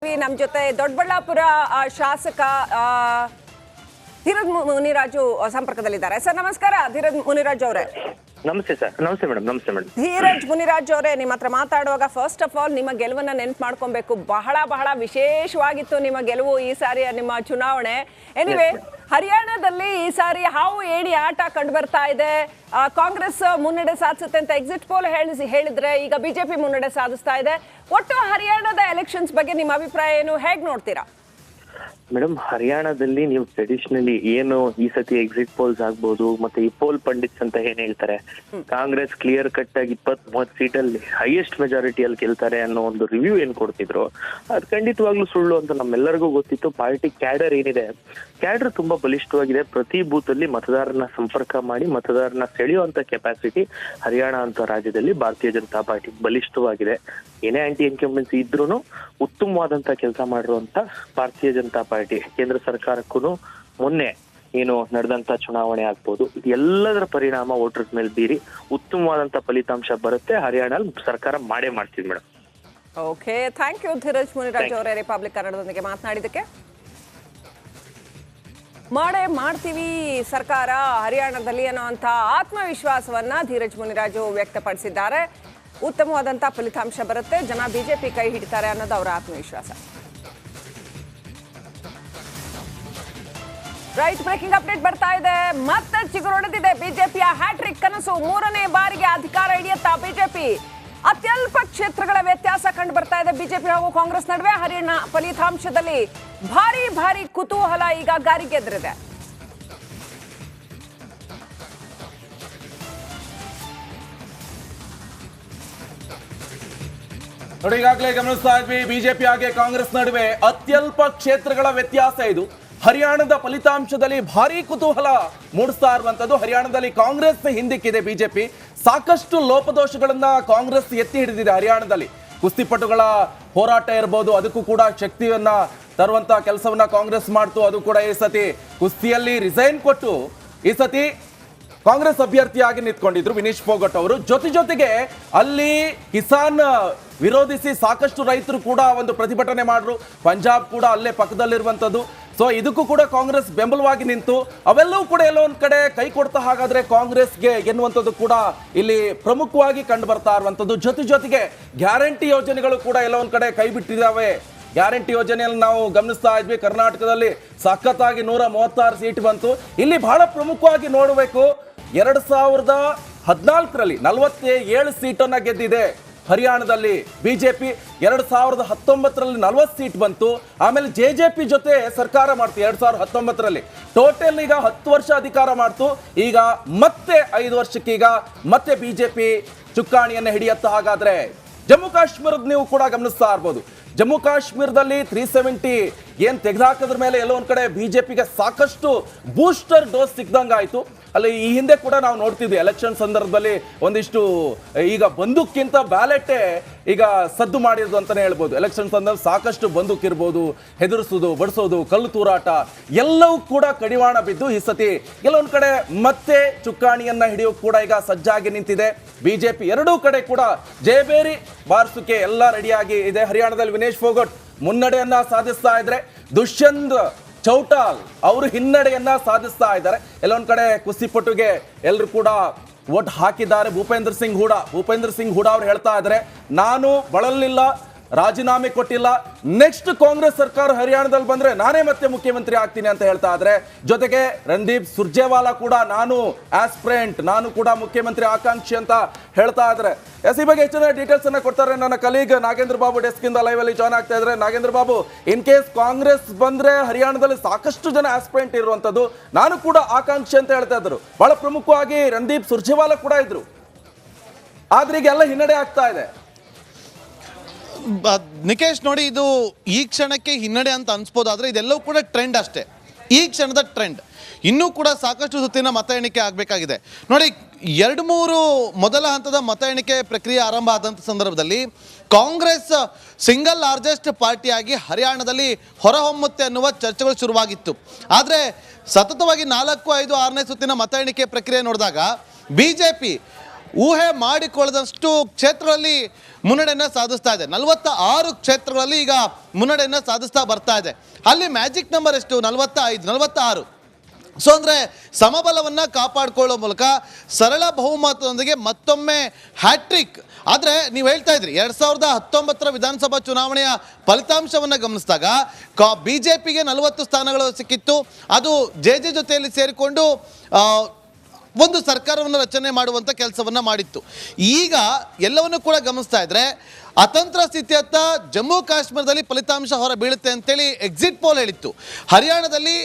ನಮ್ಮ ಜೊತೆ ದೊಡ್ಡಬಳ್ಳಾಪುರ ಶಾಸಕ ಧೀರಜ್ ಮುನಿರಾಜು ಸಂಪರ್ಕದಲ್ಲಿದ್ದಾರೆ. ಸರ್ ನಮಸ್ಕಾರ ಧೀರಜ್ ಮುನಿರಾಜು ಅವರೇ. ನಮಸ್ತೆ ಸರ್. ನಮಸ್ತೆ ಮೇಡಮ್. ನಮಸ್ತೆ ಮೇಡಮ್. ಧೀರಜ್ ಮುನಿರಾಜು ಅವರೇ, ನಿಮ್ಮ ಹತ್ರ ಮಾತಾಡುವಾಗ ಫಸ್ಟ್ ಆಫ್ ಆಲ್ ನಿಮ್ಮ ಗೆಲುವನ್ನ ನೆನ್ಪು ಮಾಡ್ಕೊಬೇಕು. ಬಹಳ ವಿಶೇಷವಾಗಿತ್ತು ನಿಮ್ಮ ಗೆಲುವು ಈ ಸಾರಿ ನಿಮ್ಮ ಚುನಾವಣೆ. ಎನಿವೆ, ಹರಿಯಾಣದಲ್ಲಿ ಈ ಸಾರಿ ಹಾವು ಏಣಿ ಆಟ ಕಂಡು ಬರ್ತಾ ಇದೆ. ಕಾಂಗ್ರೆಸ್ ಮುನ್ನಡೆ ಸಾಧಿಸುತ್ತೆ ಅಂತ ಎಕ್ಸಿಟ್ ಪೋಲ್ ಹೇಳಿದ್ರೆ ಈಗ ಬಿಜೆಪಿ ಮುನ್ನಡೆ ಸಾಧಿಸ್ತಾ ಇದೆ. ಒಟ್ಟು ಹರಿಯಾಣದ ಎಲೆಕ್ಷನ್ಸ್ ಬಗ್ಗೆ ನಿಮ್ಮ ಅಭಿಪ್ರಾಯ ಏನು, ಹೇಗ್ ನೋಡ್ತೀರಾ? ಮೇಡಮ್, ಹರಿಯಾಣದಲ್ಲಿ ನೀವು ಟ್ರೆಡಿಷನಲಿ ಏನು ಈ ಸತಿ ಎಕ್ಸಿಟ್ ಪೋಲ್ಸ್ ಆಗ್ಬೋದು, ಮತ್ತೆ ಈ ಪೋಲ್ ಪಂಡಿತ್ಸ್ ಅಂತ ಏನ್ ಹೇಳ್ತಾರೆ, ಕಾಂಗ್ರೆಸ್ ಕ್ಲಿಯರ್ ಕಟ್ ಆಗಿ 20-30 ಸೀಟಲ್ಲಿ ಹೈಯೆಸ್ಟ್ ಮೆಜಾರಿಟಿಯಲ್ಲಿ ಗೆಲ್ತಾರೆ ಅನ್ನೋ ಒಂದು ರಿವ್ಯೂ ಏನ್ ಕೊಡ್ತಿದ್ರು, ಅದು ಖಂಡಿತವಾಗ್ಲೂ ಸುಳ್ಳು ಅಂತ ನಮ್ಮೆಲ್ಲರಿಗೂ ಗೊತ್ತಿತ್ತು. ಪಾರ್ಟಿ ಕ್ಯಾಡರ್ ಏನಿದೆ, ಕ್ಯಾಡರ್ ತುಂಬಾ ಬಲಿಷ್ಠವಾಗಿದೆ. ಪ್ರತಿ ಬೂತ್ ಅಲ್ಲಿ ಮತದಾರನ ಸಂಪರ್ಕ ಮಾಡಿ ಮತದಾರನ ಸೆಳೆಯುವಂತ ಕೆಪಾಸಿಟಿ ಹರಿಯಾಣ ಅಂತ ರಾಜ್ಯದಲ್ಲಿ ಭಾರತೀಯ ಜನತಾ ಪಾರ್ಟಿ ಬಲಿಷ್ಠವಾಗಿದೆ. ಏನೇ ಆಂಟಿ ಇನ್ಕಂಬೆನ್ಸಿ ಇದ್ರೂ ಉತ್ತಮವಾದಂತ ಕೆಲಸ ಮಾಡಿರುವಂತ ಭಾರತೀಯ ಜನತಾ ಪಾರ್ಟಿ ಕೇಂದ್ರ ಸರ್ಕಾರಕ್ಕೂ ಮೊನ್ನೆ ಏನು ನಡೆದಂತ ಚುನಾವಣೆ ಆಗ್ಬೋದು, ಎಲ್ಲದರ ಪರಿಣಾಮ ವೋಟರ್ಸ್ ಮೇಲೆ ಬೀರಿ ಉತ್ತಮವಾದಂತ ಫಲಿತಾಂಶ ಬರುತ್ತೆ. ಹರಿಯಾಣ ಸರ್ಕಾರ ಮಾಡೇ ಮಾಡ್ತೀವಿ madam. Okay, thank you Dheeraj Muniraju ಅವರೇ, ರಿಪಬ್ಲಿಕ್ ಕನ್ನಡದೊಂದಿಗೆ ಮಾತನಾಡಿದಕ್ಕೆ. ಮಾಡೇ ಮಾಡ್ತೀವಿ ಸರ್ಕಾರ ಹರಿಯಾಣದಲ್ಲಿ ಅನ್ನುವಂಥ ಆತ್ಮವಿಶ್ವಾಸವನ್ನ ಧೀರಜ್ ಮುನಿರಾಜು ವ್ಯಕ್ತಪಡಿಸಿದ್ದಾರೆ. ಉತ್ತಮವಾದಂಥ ಫಲಿತಾಂಶ ಬರುತ್ತೆ, ಜನ ಬಿಜೆಪಿ ಕೈ ಹಿಡಿತಾರೆ ಅನ್ನೋದು ಅವರ ಆತ್ಮವಿಶ್ವಾಸ. ರೈಟ್, ಬ್ರೇಕಿಂಗ್ ಅಪ್ಡೇಟ್ ಬರ್ತಾ ಇದೆ. ಮತ್ತೆ ಚಿಗುರೊಡೆದಿದೆ ಬಿಜೆಪಿಯ ಹ್ಯಾಟ್ರಿಕ್ ಕನಸು. 3ನೇ ಬಾರಿಗೆ ಅಧಿಕಾರ ಹಿಡಿಯುತ್ತಾ ಬಿಜೆಪಿ? ಅತ್ಯಲ್ಪ ಕ್ಷೇತ್ರಗಳ ವ್ಯತ್ಯಾಸ ಕಂಡು ಬರ್ತಾ ಇದೆ ಬಿಜೆಪಿ ಹಾಗೂ ಕಾಂಗ್ರೆಸ್ ನಡುವೆ. ಹರಿಯಾಣ ಫಲಿತಾಂಶದಲ್ಲಿ ಭಾರಿ ಕುತೂಹಲ ಈಗ ಗಾರಿಗೆದ್ರಿದೆ. ನೋಡಿ, ಈಗಾಗಲೇ ಗಮನಿಸ್ತಾ ಇದ್ವಿ, ಬಿಜೆಪಿ ಹಾಗೆ ಕಾಂಗ್ರೆಸ್ ನಡುವೆ ಅತ್ಯಲ್ಪ ಕ್ಷೇತ್ರಗಳ ವ್ಯತ್ಯಾಸ ಇದು. ಹರಿಯಾಣದ ಫಲಿತಾಂಶದಲ್ಲಿ ಭಾರಿ ಕುತೂಹಲ ಮೂಡಿಸ್ತಾ ಇರುವಂತದ್ದು. ಹರಿಯಾಣದಲ್ಲಿ ಕಾಂಗ್ರೆಸ್ ಹಿಂದಿಕ್ಕಿದೆ ಬಿಜೆಪಿ. ಸಾಕಷ್ಟು ಲೋಪದೋಷಗಳನ್ನ ಕಾಂಗ್ರೆಸ್ ಎತ್ತಿ ಹಿಡಿದಿದೆ ಹರಿಯಾಣದಲ್ಲಿ. ಕುಸ್ತಿಪಟುಗಳ ಹೋರಾಟ ಇರಬಹುದು, ಅದಕ್ಕೂ ಕೂಡ ಶಕ್ತಿಯನ್ನ ತರುವಂತ ಕೆಲಸವನ್ನ ಕಾಂಗ್ರೆಸ್ ಮಾಡ್ತು. ಅದು ಕೂಡ ಈ ಸತಿ ಕುಸ್ತಿಯಲ್ಲಿ ರಿಸೈನ್ ಕೊಟ್ಟು ಈ ಸತಿ ಕಾಂಗ್ರೆಸ್ ಅಭ್ಯರ್ಥಿಯಾಗಿ ನಿಂತ್ಕೊಂಡಿದ್ರು ವಿನೀಶ್ ಫೋಗಟ್ ಅವರು. ಜೊತೆಗೆ ಅಲ್ಲಿ ಕಿಸಾನ್ ವಿರೋಧಿಸಿ ಸಾಕಷ್ಟು ರೈತರು ಕೂಡ ಒಂದು ಪ್ರತಿಭಟನೆ ಮಾಡಿದ್ರು. ಪಂಜಾಬ್ ಕೂಡ ಅಲ್ಲೇ ಪಕ್ಕದಲ್ಲಿರುವಂಥದ್ದು. ಸೊ ಇದಕ್ಕೂ ಕೂಡ ಕಾಂಗ್ರೆಸ್ ಬೆಂಬಲವಾಗಿ ನಿಂತು ಅವೆಲ್ಲವೂ ಕೂಡ ಎಲ್ಲೋ ಒಂದ್ ಕಡೆ ಕೈ ಕೊಡ್ತಾ ಹಾಗಾದ್ರೆ ಕಾಂಗ್ರೆಸ್ಗೆ ಎನ್ನುವಂಥದ್ದು ಕೂಡ ಇಲ್ಲಿ ಪ್ರಮುಖವಾಗಿ ಕಂಡು ಬರ್ತಾ ಇರುವಂಥದ್ದು. ಜೊತೆಗೆ ಗ್ಯಾರಂಟಿ ಯೋಜನೆಗಳು ಕೂಡ ಎಲ್ಲೋ ಒಂದ್ ಕಡೆ ಕೈ ಬಿಟ್ಟಿದ್ದಾವೆ. ಗ್ಯಾರಂಟಿ ಯೋಜನೆಯಲ್ಲಿ ನಾವು ಗಮನಿಸ್ತಾ ಇದ್ವಿ, ಕರ್ನಾಟಕದಲ್ಲಿ ಸಖತ್ತಾಗಿ 136 ಸೀಟ್ ಬಂತು. ಇಲ್ಲಿ ಬಹಳ ಪ್ರಮುಖವಾಗಿ ನೋಡಬೇಕು, 2014ರಲ್ಲಿ 47 ಸೀಟನ್ನ ಗೆದ್ದಿದೆ ಹರಿಯಾಣದಲ್ಲಿ ಬಿಜೆಪಿ. 2019ರಲ್ಲಿ 40 ಸೀಟ್ ಬಂತು. ಆಮೇಲೆ ಜೆಜೆಪಿ ಜೊತೆ ಸರ್ಕಾರ ಮಾಡ್ತು 2019ರಲ್ಲಿ. ಟೋಟಲ್ ಈಗ 10 ವರ್ಷ ಅಧಿಕಾರ ಮಾಡ್ತು. ಈಗ ಮತ್ತೆ 5 ವರ್ಷಕ್ಕೆ ಈಗ ಮತ್ತೆ ಬಿಜೆಪಿ ಚುಕ್ಕಾಣಿಯನ್ನು ಹಿಡಿಯತ್ತ. ಹಾಗಾದ್ರೆ ಜಮ್ಮು ಕಾಶ್ಮೀರದ ನೀವು ಕೂಡ ಗಮನಿಸ್ತಾ ಇರ್ಬೋದು, ಜಮ್ಮು ಕಾಶ್ಮೀರದಲ್ಲಿ 370 ಏನ್ ತೆಗೆದುಹಾಕೋದ್ರ ಮೇಲೆ ಎಲ್ಲೋ ಒಂದ್ ಕಡೆ ಬಿಜೆಪಿಗೆ ಸಾಕಷ್ಟು ಬೂಸ್ಟರ್ ಡೋಸ್ ಸಿಕ್ದಂಗಾಯ್ತು. ಅಲ್ಲಿ ಈ ಹಿಂದೆ ಕೂಡ ನಾವು ನೋಡ್ತಿದ್ವಿ ಎಲೆಕ್ಷನ್ ಸಂದರ್ಭದಲ್ಲಿ ಒಂದಿಷ್ಟು ಈಗ ಬಂದೂಕ್ಕಿಂತ ಬ್ಯಾಲೆಟೇ ಈಗ ಸದ್ದು ಮಾಡಿರೋದು ಅಂತಾನೆ ಹೇಳ್ಬೋದು. ಎಲೆಕ್ಷನ್ ಸಂದರ್ಭ ಸಾಕಷ್ಟು ಬಂದೂಕ್ ಇರ್ಬೋದು, ಹೆದರಿಸೋದು, ಬಡಿಸೋದು, ಕಲ್ಲು ತೂರಾಟ ಎಲ್ಲವೂ ಕೂಡ ಕಡಿವಾಣ ಬಿದ್ದು ಈ ಸತಿ ಕೆಲವೊಂದ್ ಕಡೆ ಮತ್ತೆ ಚುಕ್ಕಾಣಿಯನ್ನ ಹಿಡಿಯೋಕೆ ಕೂಡ ಈಗ ಸಜ್ಜಾಗಿ ನಿಂತಿದೆ ಬಿಜೆಪಿ. ಎರಡೂ ಕಡೆ ಕೂಡ ಜಯಬೇರಿ ಬಾರಿಸೋಕೆ ಎಲ್ಲ ರೆಡಿಯಾಗಿ ಇದೆ. ಹರಿಯಾಣದಲ್ಲಿ ವಿನೇಶ್ ಫೋಗಟ್ ಮುನ್ನಡೆಯನ್ನ ಸಾಧಿಸ್ತಾ ಇದ್ರೆ, ದುಷ್ಯಂತ್ ಚೌಟಾಲ್ ಅವರು ಹಿನ್ನಡೆಯನ್ನ ಸಾಧಿಸ್ತಾ ಇದ್ದಾರೆ. ಎಲ್ಲೊಂದ್ ಕಡೆ ಕುಸ್ತಿಪಟುಗೆ ಎಲ್ಲರೂ ಕೂಡ ವೋಟ್ ಹಾಕಿದ್ದಾರೆ. ಭೂಪೇಂದ್ರ ಸಿಂಗ್ ಹೂಡಾ ಅವರು ಹೇಳ್ತಾ ಇದ್ದಾರೆ, ನಾನು ಬಳಲಿಲ್ಲ, ರಾಜೀನಾಮೆ ಕೊಟ್ಟಿಲ್ಲ, ನೆಕ್ಸ್ಟ್ ಕಾಂಗ್ರೆಸ್ ಸರ್ಕಾರ ಹರಿಯಾಣದಲ್ಲಿ ಬಂದ್ರೆ ನಾನೇ ಮತ್ತೆ ಮುಖ್ಯಮಂತ್ರಿ ಆಗ್ತೀನಿ ಅಂತ ಹೇಳ್ತಾ ಇದ್ರೆ. ಜೊತೆಗೆ ರಣದೀಪ್ ಸುರ್ಜೇವಾಲಾ ಕೂಡ ನಾನು ಆಸ್ಪಿರೆಂಟ್, ನಾನು ಕೂಡ ಮುಖ್ಯಮಂತ್ರಿ ಆಕಾಂಕ್ಷಿ ಅಂತ ಹೇಳ್ತಾ ಇದ್ರೆ. ಈ ಬಗ್ಗೆ ಹೆಚ್ಚಿನ ಡೀಟೇಲ್ಸ್ ಅನ್ನ ಕೊಡ್ತಾರೆ ನನ್ನ ಕಲೀಗ್ ನಾಗೇಂದ್ರ ಬಾಬು, ಡೆಸ್ಕ್ ಇಂದ ಲೈವ್ ಅಲ್ಲಿ ಜಾಯ್ನ್ ಆಗ್ತಾ ಇದ್ರೆ. ನಾಗೇಂದ್ರ ಬಾಬು, ಇನ್ ಕೇಸ್ ಕಾಂಗ್ರೆಸ್ ಬಂದ್ರೆ ಹರಿಯಾಣದಲ್ಲಿ ಸಾಕಷ್ಟು ಜನ ಆಸ್ಪಿರೆಂಟ್ ಇರುವಂತದ್ದು, ನಾನು ಕೂಡ ಆಕಾಂಕ್ಷಿ ಅಂತ ಹೇಳ್ತಾ ಇದ್ರು. ಬಹಳ ಪ್ರಮುಖವಾಗಿ ರಣದೀಪ್ ಸುರ್ಜೇವಾಲಾ ಕೂಡ ಇದ್ರು. ಆದ್ರೆ ಈಗೆಲ್ಲ ಹಿನ್ನಡೆ ಆಗ್ತಾ ಇದೆ. ನಿಕೇಶ್, ನೋಡಿ, ಇದು ಈ ಕ್ಷಣಕ್ಕೆ ಹಿನ್ನಡೆ ಅಂತ ಅನ್ಸ್ಬೋದಾದ್ರೆ ಇದೆಲ್ಲವೂ ಕೂಡ ಟ್ರೆಂಡ್ ಅಷ್ಟೇ, ಈ ಕ್ಷಣದ ಟ್ರೆಂಡ್. ಇನ್ನೂ ಕೂಡ ಸಾಕಷ್ಟು ಸುತ್ತಿನ ಮತ ಎಣಿಕೆ ಆಗಬೇಕಾಗಿದೆ. ನೋಡಿ, 2-3 ಮೊದಲ ಹಂತದ ಮತ ಎಣಿಕೆ ಪ್ರಕ್ರಿಯೆ ಆರಂಭ ಆದಂಥ ಸಂದರ್ಭದಲ್ಲಿ ಕಾಂಗ್ರೆಸ್ ಸಿಂಗಲ್ ಲಾರ್ಜೆಸ್ಟ್ ಪಾರ್ಟಿಯಾಗಿ ಹರಿಯಾಣದಲ್ಲಿ ಹೊರಹೊಮ್ಮುತ್ತೆ ಅನ್ನುವ ಚರ್ಚೆಗಳು ಶುರುವಾಗಿತ್ತು. ಆದರೆ ಸತತವಾಗಿ 4, 5, 6ನೇ ಸುತ್ತಿನ ಮತ ಎಣಿಕೆ ಪ್ರಕ್ರಿಯೆ ನೋಡಿದಾಗ ಬಿಜೆಪಿ ಊಹೆ ಮಾಡಿಕೊಳ್ಳದಷ್ಟು ಕ್ಷೇತ್ರಗಳಲ್ಲಿ ಮುನ್ನಡೆಯನ್ನು ಸಾಧಿಸ್ತಾ ಇದೆ. 46 ಕ್ಷೇತ್ರಗಳಲ್ಲಿ ಈಗ ಮುನ್ನಡೆಯನ್ನು ಸಾಧಿಸ್ತಾ ಬರ್ತಾ ಇದೆ. ಅಲ್ಲಿ ಮ್ಯಾಜಿಕ್ ನಂಬರ್ ಎಷ್ಟು? 45, 46. ಸೊ ಅಂದರೆ ಸಮಬಲವನ್ನು ಕಾಪಾಡಿಕೊಳ್ಳೋ ಮೂಲಕ ಸರಳ ಬಹುಮತದೊಂದಿಗೆ ಮತ್ತೊಮ್ಮೆ ಹ್ಯಾಟ್ರಿಕ್. ಆದರೆ ನೀವು ಹೇಳ್ತಾ ಇದ್ರಿ 2019 ವಿಧಾನಸಭಾ ಚುನಾವಣೆಯ ಫಲಿತಾಂಶವನ್ನು ಗಮನಿಸಿದಾಗ BJPಗೆ 40 ಸ್ಥಾನಗಳು ಸಿಕ್ಕಿತ್ತು. ಅದು JJ ಜೊತೆಯಲ್ಲಿ ಸೇರಿಕೊಂಡು ಒಂದು ಸರ್ಕಾರವನ್ನು ರಚನೆ ಮಾಡುವಂಥ ಕೆಲಸವನ್ನು ಮಾಡಿತ್ತು. ಈಗ ಎಲ್ಲವನ್ನು ಕೂಡ ಗಮನಿಸ್ತಾ ಇದ್ರೆ ಅತಂತ್ರ ಸ್ಥಿತಿಯತ್ತ ಜಮ್ಮು ಕಾಶ್ಮೀರದಲ್ಲಿ ಫಲಿತಾಂಶ ಹೊರ ಬೀಳುತ್ತೆ ಅಂತೇಳಿ ಎಕ್ಸಿಟ್ ಪೋಲ್ ಹೇಳಿತ್ತು. ಹರಿಯಾಣದಲ್ಲಿ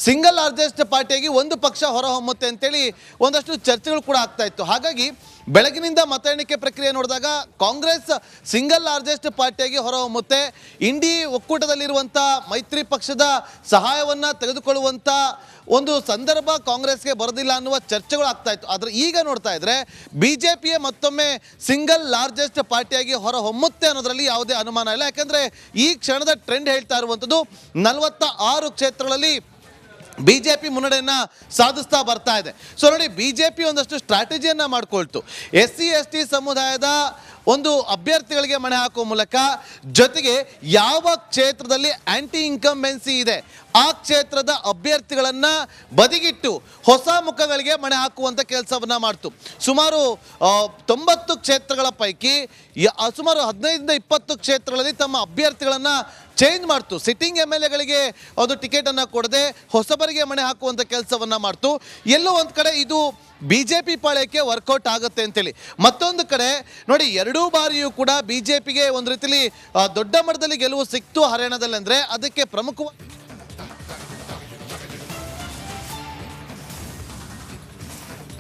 ಸಿಂಗಲ್ ಲಾರ್ಜೆಸ್ಟ್ ಪಾರ್ಟಿಯಾಗಿ ಒಂದು ಪಕ್ಷ ಹೊರಹೊಮ್ಮುತ್ತೆ ಅಂತೇಳಿ ಒಂದಷ್ಟು ಚರ್ಚೆಗಳು ಕೂಡ ಆಗ್ತಾ ಇತ್ತು. ಹಾಗಾಗಿ ಬೆಳಗಿನಿಂದ ಮತ ಎಣಿಕೆ ಪ್ರಕ್ರಿಯೆ ನೋಡಿದಾಗ ಕಾಂಗ್ರೆಸ್ ಸಿಂಗಲ್ ಲಾರ್ಜೆಸ್ಟ್ ಪಾರ್ಟಿಯಾಗಿ ಹೊರಹೊಮ್ಮುತ್ತೆ. ಇಂಡಿ ಒಕ್ಕೂಟದಲ್ಲಿರುವಂಥ ಮೈತ್ರಿ ಪಕ್ಷದ ಸಹಾಯವನ್ನು ತೆಗೆದುಕೊಳ್ಳುವಂಥ ಒಂದು ಸಂದರ್ಭ ಕಾಂಗ್ರೆಸ್ಗೆ ಬರೋದಿಲ್ಲ ಅನ್ನುವ ಚರ್ಚೆಗಳು ಆಗ್ತಾ ಇತ್ತು. ಆದರೆ ಈಗ ನೋಡ್ತಾ ಇದ್ರೆ BJPಯೇ ಮತ್ತೊಮ್ಮೆ ಸಿಂಗಲ್ ಲಾರ್ಜೆಸ್ಟ್ ಪಾರ್ಟಿಯಾಗಿ ಹೊರಹೊಮ್ಮುತ್ತೆ ಅನ್ನೋದರಲ್ಲಿ ಯಾವುದೇ ಅನುಮಾನ ಇಲ್ಲ. ಯಾಕಂದರೆ ಈ ಕ್ಷಣದ ಟ್ರೆಂಡ್ ಹೇಳ್ತಾ ಇರುವಂಥದ್ದು 46 ಕ್ಷೇತ್ರಗಳಲ್ಲಿ BJP ಮುನ್ನಡೆಯನ್ನು ಸಾಧಿಸ್ತಾ ಬರ್ತಾ ಇದೆ. ಸೊ ನೋಡಿ, BJP ಒಂದಷ್ಟು ಸ್ಟ್ರಾಟಜಿಯನ್ನು ಮಾಡಿಕೊಳ್ತು. SC ST ಸಮುದಾಯದ ಒಂದು ಅಭ್ಯರ್ಥಿಗಳಿಗೆ ಮಣೆ ಹಾಕುವ ಮೂಲಕ, ಜೊತೆಗೆ ಯಾವ ಕ್ಷೇತ್ರದಲ್ಲಿ ಆಂಟಿ ಇನ್ಕಂಬೆನ್ಸಿ ಇದೆ ಆ ಕ್ಷೇತ್ರದ ಅಭ್ಯರ್ಥಿಗಳನ್ನು ಬದಿಗಿಟ್ಟು ಹೊಸ ಮುಖಗಳಿಗೆ ಮಣೆ ಹಾಕುವಂಥ ಕೆಲಸವನ್ನು ಮಾಡ್ತು. ಸುಮಾರು 90 ಕ್ಷೇತ್ರಗಳ ಪೈಕಿ ಸುಮಾರು 15-20 ಕ್ಷೇತ್ರಗಳಲ್ಲಿ ತಮ್ಮ ಅಭ್ಯರ್ಥಿಗಳನ್ನು ಚೇಂಜ್ ಮಾಡ್ತು. ಸಿಟ್ಟಿಂಗ್ MLAಗಳಿಗೆ ಅದು ಟಿಕೆಟನ್ನು ಕೊಡದೆ ಹೊಸಬರಿಗೆ ಮಣೆ ಹಾಕುವಂಥ ಕೆಲಸವನ್ನು ಮಾಡ್ತು. ಎಲ್ಲೋ ಒಂದು ಕಡೆ ಇದು BJP ಪಾಳ್ಯಕ್ಕೆ ವರ್ಕೌಟ್ ಆಗುತ್ತೆ ಅಂತೇಳಿ. ಮತ್ತೊಂದು ಕಡೆ ನೋಡಿ, 2 ಬಾರಿಯೂ ಕೂಡ BJPಗೆ ಒಂದು ರೀತಿಯಲ್ಲಿ ದೊಡ್ಡ ಮಟ್ಟದಲ್ಲಿ ಗೆಲುವು ಸಿಕ್ತು ಹರಿಯಾಣದಲ್ಲಿ. ಅಂದರೆ ಅದಕ್ಕೆ ಪ್ರಮುಖವಾಗಿ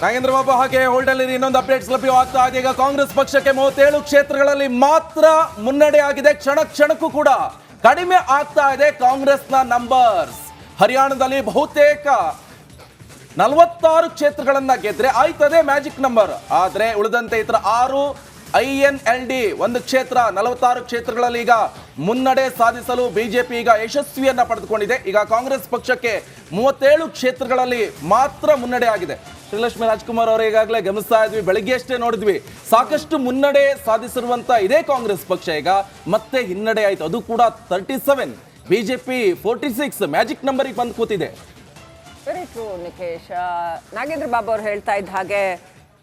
ನಾಗೇಂದ್ರ ಬಾಬು ಹಾಗೆ ಹೋಲ್ಡಲ್ಲಿ ಇನ್ನೊಂದು ಅಪ್ಡೇಟ್ಸ್ ಲಭ್ಯವಾಗ್ತಾ ಇದೆ. ಈಗ ಕಾಂಗ್ರೆಸ್ ಪಕ್ಷಕ್ಕೆ 37 ಕ್ಷೇತ್ರಗಳಲ್ಲಿ ಮಾತ್ರ ಮುನ್ನಡೆ ಆಗಿದೆ. ಕ್ಷಣ ಕ್ಷಣಕ್ಕೂ ಕೂಡ ಕಡಿಮೆ ಆಗ್ತಾ ಇದೆ ಕಾಂಗ್ರೆಸ್ನ ನಂಬರ್ಸ್. ಹರಿಯಾಣದಲ್ಲಿ ಬಹುತೇಕ 46 ಕ್ಷೇತ್ರಗಳನ್ನ ಗೆದ್ರೆ ಆಯ್ತದೆ ಮ್ಯಾಜಿಕ್ ನಂಬರ್. ಆದ್ರೆ ಉಳಿದಂತೆ ಇತರ 6 INLD ಒಂದು ಕ್ಷೇತ್ರ 46 ಕ್ಷೇತ್ರಗಳಲ್ಲಿ ಈಗ ಮುನ್ನಡೆ ಸಾಧಿಸಲು BJP ಈಗ ಯಶಸ್ವಿಯನ್ನ ಪಡೆದುಕೊಂಡಿದೆ. ಈಗ ಕಾಂಗ್ರೆಸ್ ಪಕ್ಷಕ್ಕೆ 37 ಕ್ಷೇತ್ರಗಳಲ್ಲಿ ಮಾತ್ರ ಮುನ್ನಡೆ ಆಗಿದೆ. ಶ್ರೀಲಕ್ಷ್ಮಿ ರಾಜ್ಕುಮಾರ್ ಅವರು ಈಗಾಗಲೇ ಗಮನಿಸ್ತಾ ಇದ್ವಿ, ಬೆಳಗ್ಗೆ ಅಷ್ಟೇ ನೋಡಿದ್ವಿ, ಸಾಕಷ್ಟು ಮುನ್ನಡೆ ಸಾಧಿಸಿರುವಂತ ಇದೇ ಕಾಂಗ್ರೆಸ್ ಪಕ್ಷ ಈಗ ಮತ್ತೆ ಹಿನ್ನಡೆ ಆಯ್ತು. ಅದು ಕೂಡ 37, BJP 46 ಮ್ಯಾಜಿಕ್ ನಂಬರಿಗೆ ಬಂದು ಕೂತಿದೆ. Very true Nikesh. ನಾಗೇಂದ್ರ ಬಾಬು ಅವ್ರು ಹೇಳ್ತಾ ಇದ್ದ ಹಾಗೆ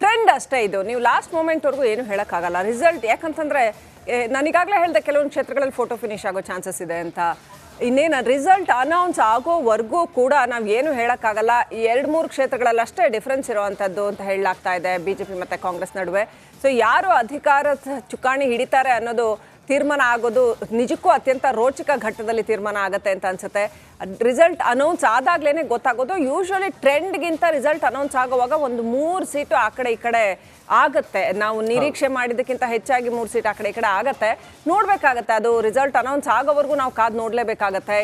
ಟ್ರೆಂಡ್ ಅಷ್ಟೇ ಇದು. ನೀವು ಲಾಸ್ಟ್ ಮೂಮೆಂಟ್ವರೆಗೂ ಏನು ಹೇಳೋಕ್ಕಾಗಲ್ಲ ರಿಸಲ್ಟ್. ಯಾಕಂತಂದರೆ ನಾನೀಗಾಗಲೇ ಹೇಳಿದೆ ಕೆಲವೊಂದು ಕ್ಷೇತ್ರಗಳಲ್ಲಿ ಫೋಟೋ ಫಿನಿಶ್ ಆಗೋ ಚಾನ್ಸಸ್ ಇದೆ ಅಂತ. ಇನ್ನೇನು ರಿಸಲ್ಟ್ ಅನೌನ್ಸ್ ಆಗೋವರೆಗೂ ಕೂಡ ನಾವು ಏನು ಹೇಳೋಕ್ಕಾಗಲ್ಲ. 2-3 ಕ್ಷೇತ್ರಗಳಲ್ಲಷ್ಟೇ ಡಿಫ್ರೆನ್ಸ್ ಇರೋವಂಥದ್ದು ಅಂತ ಹೇಳಲಾಗ್ತಾ ಇದೆ BJP ಮತ್ತು ಕಾಂಗ್ರೆಸ್ ನಡುವೆ. ಸೊ ಯಾರು ಅಧಿಕಾರದ ಚುಕ್ಕಾಣಿ ಹಿಡಿತಾರೆ ಅನ್ನೋದು ತೀರ್ಮಾನ ಆಗೋದು ನಿಜಕ್ಕೂ ಅತ್ಯಂತ ರೋಚಕ ಘಟ್ಟದಲ್ಲಿ ತೀರ್ಮಾನ ಆಗುತ್ತೆ ಅಂತ ಅನ್ಸುತ್ತೆ. ರಿಸಲ್ಟ್ ಅನೌನ್ಸ್ ಆದಾಗ್ಲೇ ಗೊತ್ತಾಗೋದು. ಯೂಶ್ವಲಿ ಟ್ರೆಂಡ್ಗಿಂತ ರಿಸಲ್ಟ್ ಅನೌನ್ಸ್ ಆಗುವಾಗ ಒಂದು 3 ಸೀಟು ಆ ಕಡೆ ಈ ಕಡೆ ಆಗುತ್ತೆ. ನಾವು ನಿರೀಕ್ಷೆ ಮಾಡಿದ್ದಕ್ಕಿಂತ ಹೆಚ್ಚಾಗಿ 3 ಸೀಟ್ ಆ ಕಡೆ ಈ ಕಡೆ ಆಗತ್ತೆ. ನೋಡ್ಬೇಕಾಗತ್ತೆ, ಅದು ರಿಸಲ್ಟ್ ಅನೌನ್ಸ್ ಆಗೋವರೆಗೂ ನಾವು ಕಾದು ನೋಡ್ಲೇಬೇಕಾಗತ್ತೆ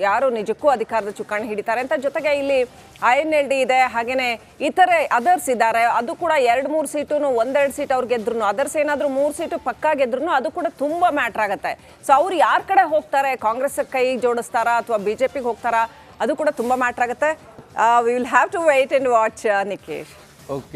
ಯಾರು ನಿಜಕ್ಕೂ ಅಧಿಕಾರದ ಚುಕ್ಕಾಣಿ ಹಿಡಿತಾರೆ ಅಂತ. ಜೊತೆಗೆ ಇಲ್ಲಿ INLD ಇದೆ, ಹಾಗೇನೆ ಇತರೆ ಅದರ್ಸ್ ಇದ್ದಾರೆ. ಅದು ಕೂಡ 2-3 ಸೀಟು 1-2 ಸೀಟ್ ಅವ್ರು ಗೆದ್ರು, ಅದರ್ಸ್ ಏನಾದ್ರು 3 ಸೀಟು ಪಕ್ಕಾ ಗೆದ್ರು ಅದು ಕೂಡ ತುಂಬಾ ಮ್ಯಾಟ್ರ್ ಆಗುತ್ತೆ. ಸೊ ಅವ್ರು ಯಾರ ಕಡೆ ಹೋಗ್ತಾರೆ, ಕಾಂಗ್ರೆಸ್ ಕೈ ಜೋಡಿಸ್ತಾರಾ ಅಥವಾ BJPಗೆ ಹೋಗ್ತಾರಾ, ಅದು ಕೂಡ ತುಂಬಾ ಮ್ಯಾಟ್ರ್ ಆಗುತ್ತೆ. We will have to wait and watch Nikesh. Okay.